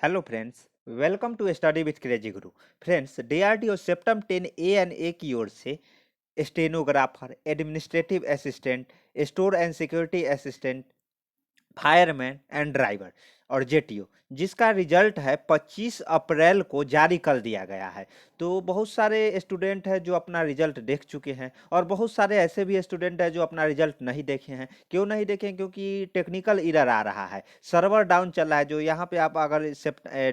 Hello friends, welcome to study with crazy guru. Friends, DRDO CEPTAM 10 A की ओर से stenographer, administrative assistant, store and security assistant, fireman and driver और JTO, जिसका result है 25 अप्रैल को जारी कर दिया गया है। तो बहुत सारे स्टूडेंट हैं जो अपना रिजल्ट देख चुके हैं और बहुत सारे ऐसे भी स्टूडेंट हैं जो अपना रिजल्ट नहीं देखे हैं। क्यों नहीं देखे? क्योंकि टेक्निकल एरर आ रहा है, सर्वर डाउन चल रहा है। जो यहाँ पे आप अगर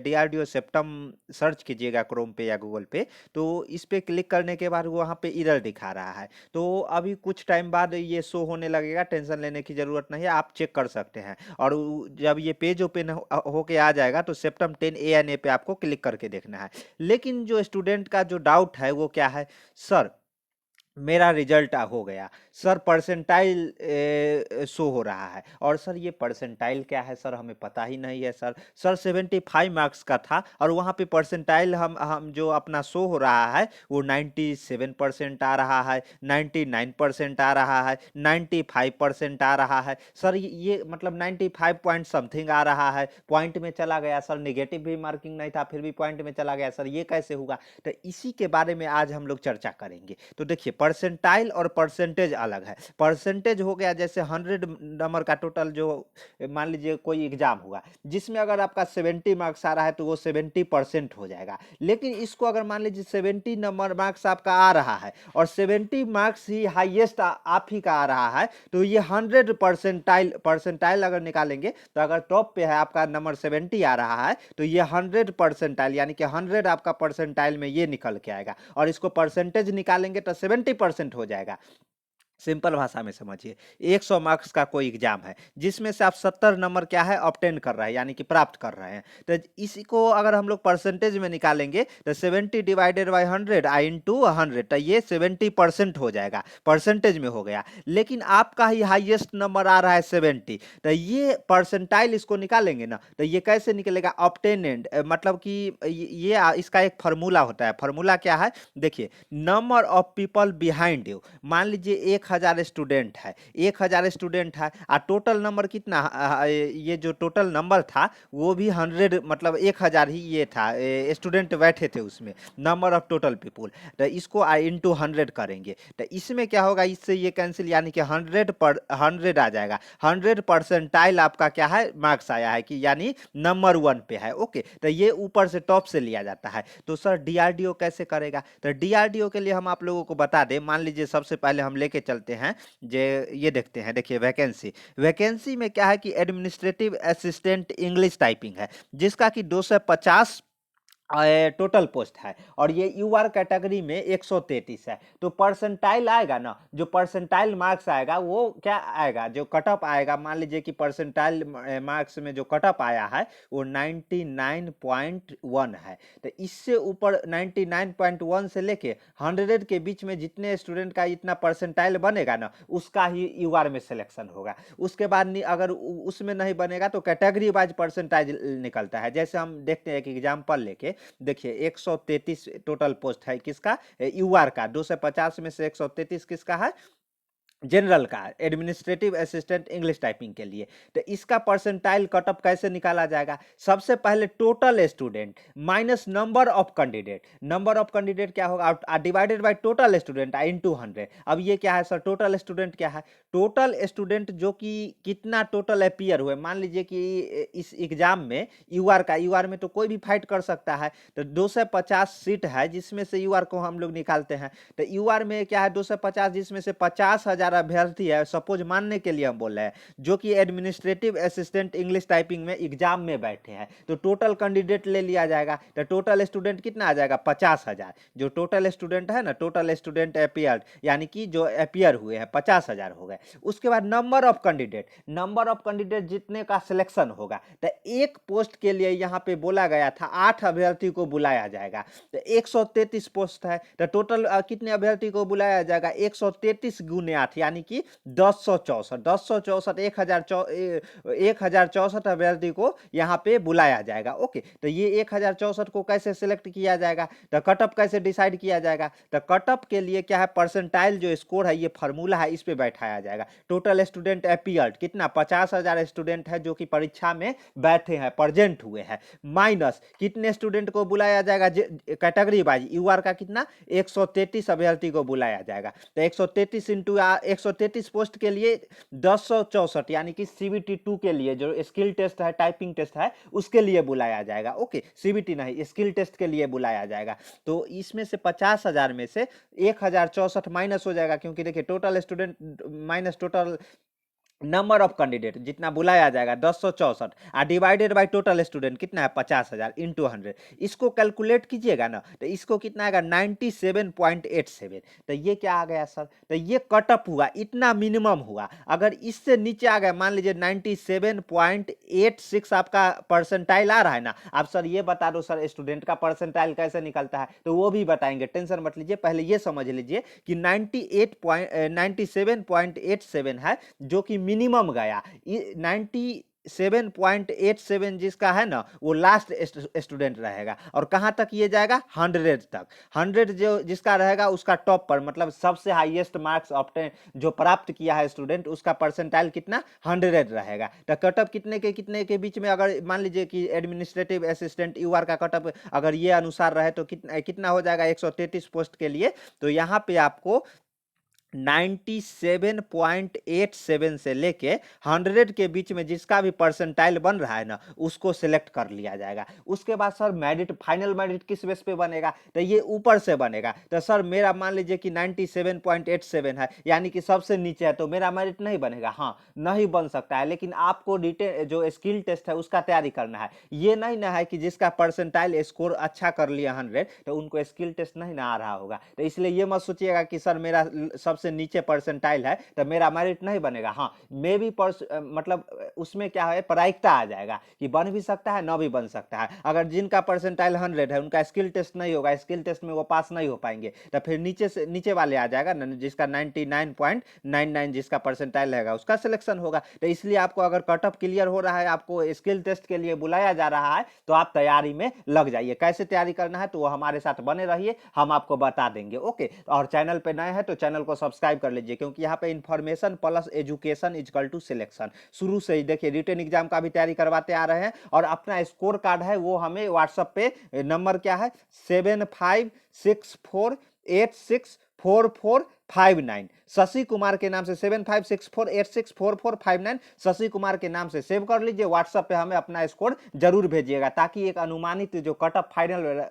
डीआरडीओ सेप्टम सर्च कीजिएगा क्रोम पे या गूगल पे, तो इस पे क्लिक करने के बाद वो वहाँ पे एरर दिखा रहा है। तो अभी कुछ टाइम बाद ये शो होने लगेगा, टेंशन लेने की ज़रूरत नहीं है, आप चेक कर सकते हैं। और जब ये पेज ओपन होके आ जाएगा तो सेप्टम 10 ए पे आपको क्लिक करके देखना है। लेकिन जो स्टूडेंट का जो डाउट है वो क्या है, सर मेरा रिजल्ट हो गया, सर परसेंटाइल शो हो रहा है, और सर ये परसेंटाइल क्या है सर, हमें पता ही नहीं है सर। सर 75 मार्क्स का था और वहाँ पे परसेंटाइल हम जो अपना शो हो रहा है वो 97% आ रहा है, 99% आ रहा है, 95% आ रहा है। सर ये मतलब 95 पॉइंट समथिंग आ रहा है, पॉइंट में चला गया सर, निगेटिव भी मार्किंग नहीं था फिर भी पॉइंट में चला गया सर, ये कैसे होगा? तो इसी के बारे में आज हम लोग चर्चा करेंगे। तो देखिए, परसेंटाइल और परसेंटेज अलग है। परसेंटेज हो गया जैसे 100 नंबर का टोटल, जो मान लीजिए कोई एग्जाम हुआ जिसमें अगर आपका 70 मार्क्स आ रहा है तो वो 70% हो जाएगा। लेकिन इसको अगर मान लीजिए 70 नंबर मार्क्स आपका आ रहा है और 70 मार्क्स ही हाईएस्ट आप ही का आ रहा है, तो ये 100 परसेंटाइल अगर निकालेंगे तो अगर टॉप पे है आपका नंबर 70 आ रहा है तो ये 100 परसेंटाइल यानी कि 100 आपका परसेंटाइल में ये निकल के आएगा। और इसको परसेंटेज निकालेंगे तो 70% हो जाएगा। सिंपल भाषा में समझिए, 100 मार्क्स का कोई एग्जाम है जिसमें से आप 70 नंबर क्या है ऑब्टेन कर रहे हैं यानी कि प्राप्त कर रहे हैं। तो इसी को अगर हम लोग परसेंटेज में निकालेंगे तो 70 डिवाइडेड बाई 100 आई इंटू 100, तो ये 70% हो जाएगा, परसेंटेज में हो गया। लेकिन आपका ही हाईएस्ट नंबर आ रहा है 70, तो ये परसेंटाइल इसको निकालेंगे ना, तो ये कैसे निकलेगा? ऑब्टेनेंड मतलब कि इसका एक फार्मूला होता है। फार्मूला क्या है? देखिए, number of people behind you. मान लीजिए 1000 स्टूडेंट है, 1000 स्टूडेंट है और टोटल नंबर कितना, ये जो टोटल नंबर था वो भी 100 मतलब 1000 ही ये था, स्टूडेंट बैठे थे उसमें, नंबर ऑफ टोटल पीपुल। तो इसको इंटू 100 करेंगे तो इसमें क्या होगा, इससे ये कैंसिल यानी कि 100 आ जाएगा। 100 परसेंटाइल आपका क्या है, मार्क्स आया है कि यानी नंबर 1 पे है। ओके, तो ये ऊपर से टॉप से लिया जाता है। तो सर डीआरडीओ कैसे करेगा? तो डीआरडीओ के लिए हम आप लोगों को बता दें, मान लीजिए सबसे पहले हम लेके चलते हैं, ये देखते हैं। देखिए, वैकेंसी वैकेंसी में क्या है कि एडमिनिस्ट्रेटिव असिस्टेंट इंग्लिश टाइपिंग है, जिसका कि 250 टोटल पोस्ट है और ये यूआर कैटेगरी में 133 है। तो परसेंटाइल आएगा ना, जो परसेंटाइल मार्क्स आएगा वो क्या आएगा, जो कटअप आएगा, मान लीजिए कि परसेंटाइल मार्क्स में जो कटअप आया है वो 99.1 है। तो इससे ऊपर 99.1 से लेके 100 के बीच में जितने स्टूडेंट का इतना परसेंटाइल बनेगा ना, उसका ही यूआर में सिलेक्शन होगा। उसके बाद अगर उसमें नहीं बनेगा तो कैटेगरी वाइज परसेंटाइज निकलता है। जैसे हम देखते हैं एक एग्जाम्पल लेके, देखिए 133 टोटल पोस्ट है किसका, यूआर का। 250 में से 133 किसका है, जनरल का, एडमिनिस्ट्रेटिव असिस्टेंट इंग्लिश टाइपिंग के लिए। तो इसका परसेंटाइल कटअप कैसे निकाला जाएगा? सबसे पहले total student minus number of candidate. Number of candidate क्या होगा, divided by total student into 100। अब ये क्या है सर, टोटल स्टूडेंट क्या है? टोटल स्टूडेंट जो कि कितना टोटल अपीयर हुए। मान लीजिए कि इस एग्जाम में यूआर में तो कोई भी फाइट कर सकता है, तो 250 सीट है जिसमें से यूआर को हम लोग निकालते हैं। तो यूआर में क्या है, 250 जिसमें से 50,000 अभ्यर्थी है, सपोज मानने के लिए हम बोल रहे हैं, जो कि एडमिनिस्ट्रेटिव असिस्टेंट इंग्लिश टाइपिंग में एग्जाम में बैठे हैं, तो टोटल कैंडिडेट ले लिया जाएगा। तो टोटल स्टूडेंट कितना आ जाएगा, 50,000। जो टोटल स्टूडेंट है ना, टोटल स्टूडेंट अपियर यानी कि जो अपियर हुए हैं 50,000 हो गए। उसके बाद number of candidate, number of candidate जितने का सिलेक्शन होगा, तो एक पोस्ट के लिए यहाँ पे बोला गया था 8 अभ्यर्थी को बुलाया जाएगा। तो 133 पोस्ट है, तो टोटल कितने अभ्यर्थी को बुलाया जाएगा, 133 गुने 8 यानी कि 1064 1064 1064 अभ्यर्थी को यहाँ पे बुलाया जाएगा। ओके, तो ये 1064 को कैसे सिलेक्ट किया जाएगा, तो कटअप कैसे डिसाइड किया जाएगा, तो कटअप के लिए क्या है, परसेंटाइल जो स्कोर है ये फार्मूला है, इस पे बैठाया जाएगा। टोटल स्टूडेंट अपीयर्ड कितना 50,000 स्टूडेंट है जो कि परीक्षा में बैठे हैं, प्रेजेंट हुए हैं, माइनस कितने स्टूडेंट को बुलाया जाएगा कैटेगरी वाइज, यूआर का कितना 133 अभ्यर्थी को बुलाया जाएगा। तो 133 इंटू 133 पोस्ट के लिए 1064 यानी कि सीबीटी 2 के लिए जो स्किल टेस्ट है, टाइपिंग टेस्ट है, उसके लिए बुलाया जाएगा। ओके, सीबीटी नहीं, स्किल टेस्ट के लिए बुलाया जाएगा। तो इसमें से 50,000 में से 1064 माइनस हो जाएगा, क्योंकि देखिए total student minus total number of candidate जितना बुलाया जाएगा 1064 डिवाइडेड बाय टोटल स्टूडेंट कितना है 50,000 इंटू 100, इसको कैलकुलेट कीजिएगा ना, तो इसको कितना आएगा 97.87। तो ये क्या आ गया सर, तो ये कटअप हुआ, इतना मिनिमम हुआ। अगर इससे नीचे आ गया, मान लीजिए 97.86 आपका परसेंटाइल आ रहा है ना, आप सर ये बता दो सर स्टूडेंट का परसेंटाइल कैसे निकलता है, तो वो भी बताएंगे, टेंशन मत लीजिए, पहले ये समझ लीजिए कि 97.87 है जो कि मिनिमम गया। 97.87 जिसका है ना वो लास्ट स्टूडेंट रहेगा, और कहां तक ये जाएगा 100 तक। 100 जो जिसका रहेगा उसका टॉप पर, मतलब सबसे हाईएस्ट मार्क्स ऑब्टेन जो प्राप्त किया है स्टूडेंट, उसका परसेंटाइल कितना 100 रहेगा। तो कटअप कितने के बीच में, अगर मान लीजिए कि एडमिनिस्ट्रेटिव असिस्टेंट यूआर का कटअप अगर ये अनुसार रहे तो कितना हो जाएगा 133 पोस्ट के लिए, तो यहाँ पे आपको 97.87 से लेके 100 के बीच में जिसका भी परसेंटाइल बन रहा है ना उसको सिलेक्ट कर लिया जाएगा। उसके बाद सर मेरिट, फाइनल मेरिट किस बेस पे बनेगा, तो ये ऊपर से बनेगा। तो सर मेरा मान लीजिए कि 97.87 है, यानी कि सबसे नीचे है, तो मेरा मेरिट नहीं बनेगा, हाँ नहीं बन सकता है, लेकिन आपको रिटेन जो स्किल टेस्ट है उसका तैयारी करना है। ये नहीं ना है कि जिसका परसेंटाइल स्कोर अच्छा कर लिया 100 तो उनको स्किल टेस्ट नहीं ना आ रहा होगा। तो इसलिए ये मत सोचिएगा कि सर मेरा सबसे नीचे परसेंटाइल है तो मेरा मेरिट नहीं बनेगा। हाँ मे भी मतलब उसमें क्या है, प्रायिकता आ जाएगा कि बन भी सकता है ना भी बन सकता है। अगर जिनका परसेंटाइल 100 है उनका स्किल टेस्ट नहीं होगा, स्किल टेस्ट में वो पास नहीं हो पाएंगे, तो फिर नीचे वाले आ जाएगा ना, जिसका 99.99 जिसका परसेंटाइल रहेगा उसका सिलेक्शन होगा। तो इसलिए आपको अगर कटअप क्लियर हो रहा है, आपको स्किल टेस्ट के लिए बुलाया जा रहा है, तो आप तैयारी में लग जाइए। कैसे तैयारी करना है तो वो हमारे साथ बने रहिए, हम आपको बता देंगे। ओके, और चैनल पे नए हैं तो चैनल को सब्सक्राइब कर लीजिए, क्योंकि यहाँ पे information plus education equal to selection शुरू से ही देखिए रिटन एग्जाम का भी तैयारी करवाते आ रहे हैं। और अपना स्कोर कार्ड है वो हमें व्हाट्सएप पे, नंबर क्या है 7564864459, शशि कुमार के नाम से 7564864459 शशि कुमार के नाम से सेव कर लीजिए। व्हाट्सएप पे हमें अपना स्कोर जरूर भेजिएगा, ताकि एक अनुमानित जो कटअप फाइनल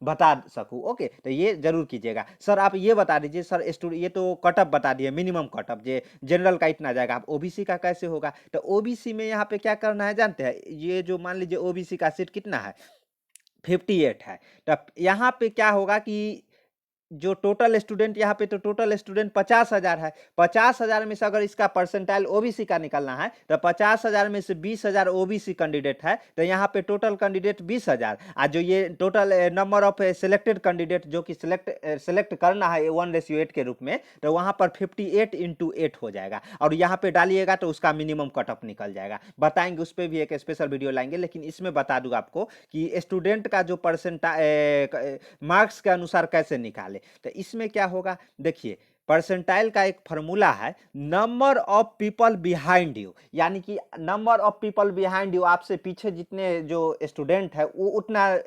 बता सकूं। ओके, तो ये जरूर कीजिएगा। सर आप ये बता दीजिए सर, ये तो कटअप बता दिए, मिनिमम कटअप जे जनरल का इतना जाएगा, आप ओबीसी का कैसे होगा। तो ओबीसी में यहाँ पे क्या करना है जानते हैं, ये जो मान लीजिए ओबीसी का सीट कितना है 58 है, तो यहाँ पे क्या होगा कि जो टोटल स्टूडेंट यहाँ पे, तो टोटल स्टूडेंट 50,000 है, 50,000 में से अगर इसका परसेंटाइल ओबीसी का निकलना है तो 50,000 में से 20,000 ओबीसी कैंडिडेट है, तो यहाँ पे टोटल कैंडिडेट 20,000, और जो ये total number of selected candidate जो कि सिलेक्ट करना है 1:8 के रूप में, तो वहाँ पर 58 इंटू 8 हो जाएगा, और यहाँ पे डालिएगा तो उसका मिनिमम कटअप निकल जाएगा। बताएंगे, उस पर भी एक स्पेशल वीडियो लाएंगे, लेकिन इसमें बता दूं आपको कि स्टूडेंट का जो परसेंटाइल मार्क्स के अनुसार कैसे निकाले। तो इसमें क्या होगा, देखिए परसेंटाइल का एक फॉर्मूला है, number of people behind you, यानी कि number of people behind you, आपसे पीछे जितने जो स्टूडेंट है वो उतना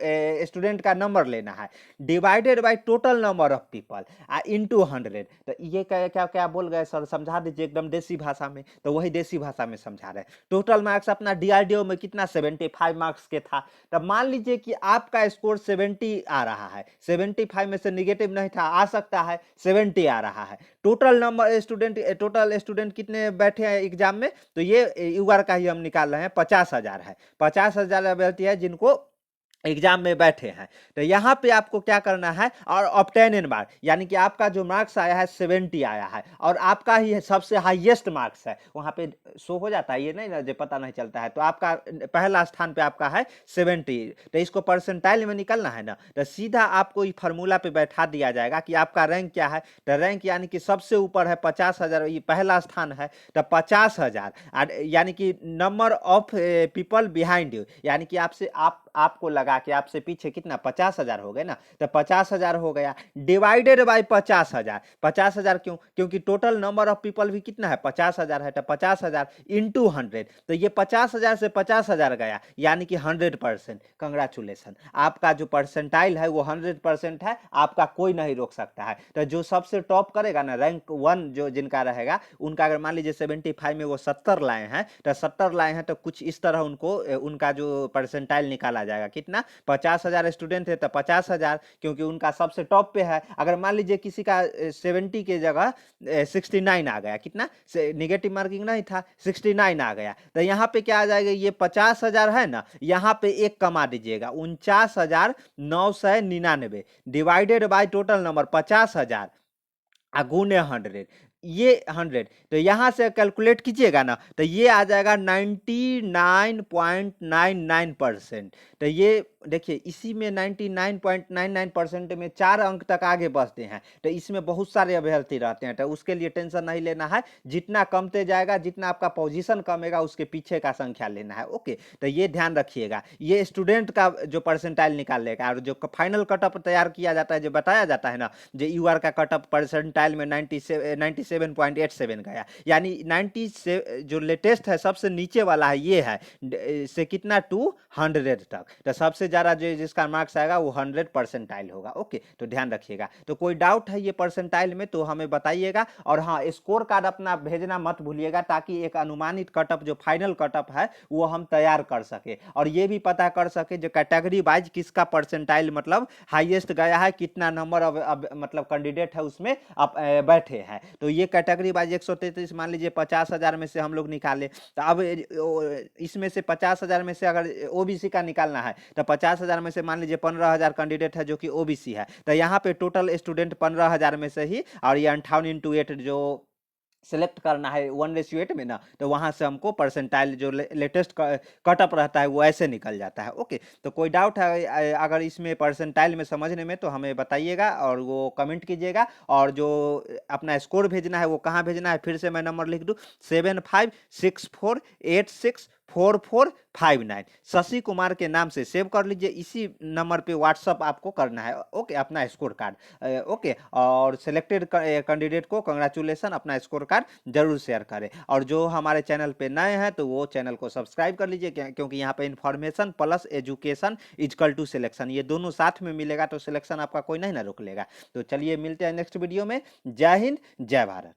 स्टूडेंट का नंबर लेना है, divided by total number of people into 100। तो ये क्या क्या बोल गए सर, समझा दीजिए एकदम देसी भाषा में। तो वही देसी भाषा में समझा रहे हैं। टोटल मार्क्स अपना डीआरडीओ में कितना 75 मार्क्स के था, तब मान लीजिए कि आपका स्कोर 70 आ रहा है, 75 में से निगेटिव नहीं था, आ सकता है 70 आ रहा है। टोटल नंबर टोटल स्टूडेंट कितने बैठे हैं एग्जाम में, तो ये यूआर का ही हम निकाल रहे हैं 50,000 है, 50,000 अभ्यर्थी है जिनको एग्जाम में बैठे हैं। तो यहाँ पे आपको क्या करना है, और ऑब्टेन इन मार्क यानी कि आपका जो मार्क्स आया है 70 आया है और आपका ही सबसे हाईएस्ट मार्क्स है, वहाँ पे शो हो जाता है, ये नहीं ना जो पता नहीं चलता है। तो आपका पहला स्थान पे आपका है 70, तो इसको परसेंटाइल में निकलना है ना, तो सीधा आपको इस फार्मूला पे बैठा दिया जाएगा कि आपका रैंक क्या है। तो रैंक यानी कि सबसे ऊपर है 50,000, ये पहला स्थान है तो 50,000, यानी कि number of people behind you, यानी कि आपसे आपको लगा कि आपसे पीछे कितना 50,000 हो गए ना, तो 50,000 हो गया डिवाइडेड बाय 50,000। 50,000 क्यों, क्योंकि टोटल नंबर ऑफ पीपल भी कितना है 50,000 है, तो 50,000 इंटू 100, तो ये 50,000 से 50,000 गया यानी कि 100%। कंग्रेचुलेसन, आपका जो परसेंटाइल है वो 100% है, आपका कोई नहीं रोक सकता है। तो जो सबसे टॉप करेगा ना, रैंक 1 जो जिनका रहेगा, उनका अगर मान लीजिए 75 में वो 70 लाए हैं, तो 70 लाए हैं तो कुछ इस तरह उनको उनका जो परसेंटाइल निकाला जाएगा कितना, 50,000 स्टूडेंट है तो 50,000, क्योंकि उनका सबसे टॉप पे है। अगर मान लीजिए किसी का 70 के जगह 69 आ गया, कितना निगेटिव मार्किंग नहीं था, 69 आ गया, तो यहाँ पे क्या आ जाएगा, ये 50,000 है ना, यहाँ पे एक कमा दीजिएगा, 49,999 डिवाइडेड बाय टोटल नंबर 50,000 गुने 100, ये 100, तो यहां से कैलकुलेट कीजिएगा ना, तो ये आ जाएगा 99.99%। तो ये देखिए, इसी में 99.99% में 4 अंक तक आगे बढ़ते हैं, तो इसमें बहुत सारे अभ्यर्थी रहते हैं, तो उसके लिए टेंशन नहीं लेना है। जितना कमते जाएगा, जितना आपका पोजीशन कमेगा, उसके पीछे का संख्या लेना है। ओके, तो ये ध्यान रखिएगा, ये स्टूडेंट का जो परसेंटाइल निकालेगा, और जो फाइनल कटअप तैयार किया जाता है, जो बताया जाता है ना, जो यूआर का कटअप परसेंटाइल में 97.87 गया, यानी 90 से जो लेटेस्ट है सबसे नीचे वाला है, ये है से कितना टू 100 तक, तो सबसे ज़्यादा जो जिसका मार्क्स आएगा वो 100 परसेंटाइल होगा। ओके, तो ध्यान रखिएगा। तो कोई डाउट है ये परसेंटाइल में तो हमें बताइएगा, और हाँ, स्कोर कार्ड अपना भेजना मत भूलिएगा, ताकि एक अनुमानित कटअप जो फाइनल कटअप है वो हम तैयार कर सके, और ये भी पता कर सके जो कैटेगरी वाइज किसका परसेंटाइल मतलब हाईएस्ट गया है, कितना नंबर अब मतलब कैंडिडेट है उसमें अब बैठे हैं। तो ये कैटेगरी वाइज 133 मान लीजिए 50,000 में से हम लोग निकाले, तो अब इसमें से 50,000 में से अगर ओबीसी का निकालना है, तो 50,000 में से मान लीजिए 15,000 कैंडिडेट है जो कि ओबीसी है, तो यहाँ पे टोटल स्टूडेंट 15,000 में से ही, और ये 58 × 8 जो सेलेक्ट करना है 1:8 में ना, तो वहां से हमको परसेंटाइल जो लेटेस्ट कटअप रहता है वो ऐसे निकल जाता है। ओके, तो कोई डाउट है अगर इसमें परसेंटाइल में समझने में, तो हमें बताइएगा और वो कमेंट कीजिएगा। और जो अपना स्कोर भेजना है वो कहाँ भेजना है, फिर से मैं नंबर लिख दूँ, 7564864459, शशि कुमार के नाम से सेव कर लीजिए। इसी नंबर पे व्हाट्सअप आपको करना है। ओके, अपना स्कोर कार्ड। ओके, और सिलेक्टेड कैंडिडेट को कंग्रेचुलेसन, अपना स्कोर कार्ड जरूर शेयर करें। और जो हमारे चैनल पे नए हैं तो वो चैनल को सब्सक्राइब कर लीजिए, क्योंकि यहाँ पे information plus education equal to selection, ये दोनों साथ में मिलेगा, तो सिलेक्शन आपका कोई नहीं ना रोक लेगा। तो चलिए मिलते हैं नेक्स्ट वीडियो में। जय हिंद, जय भारत।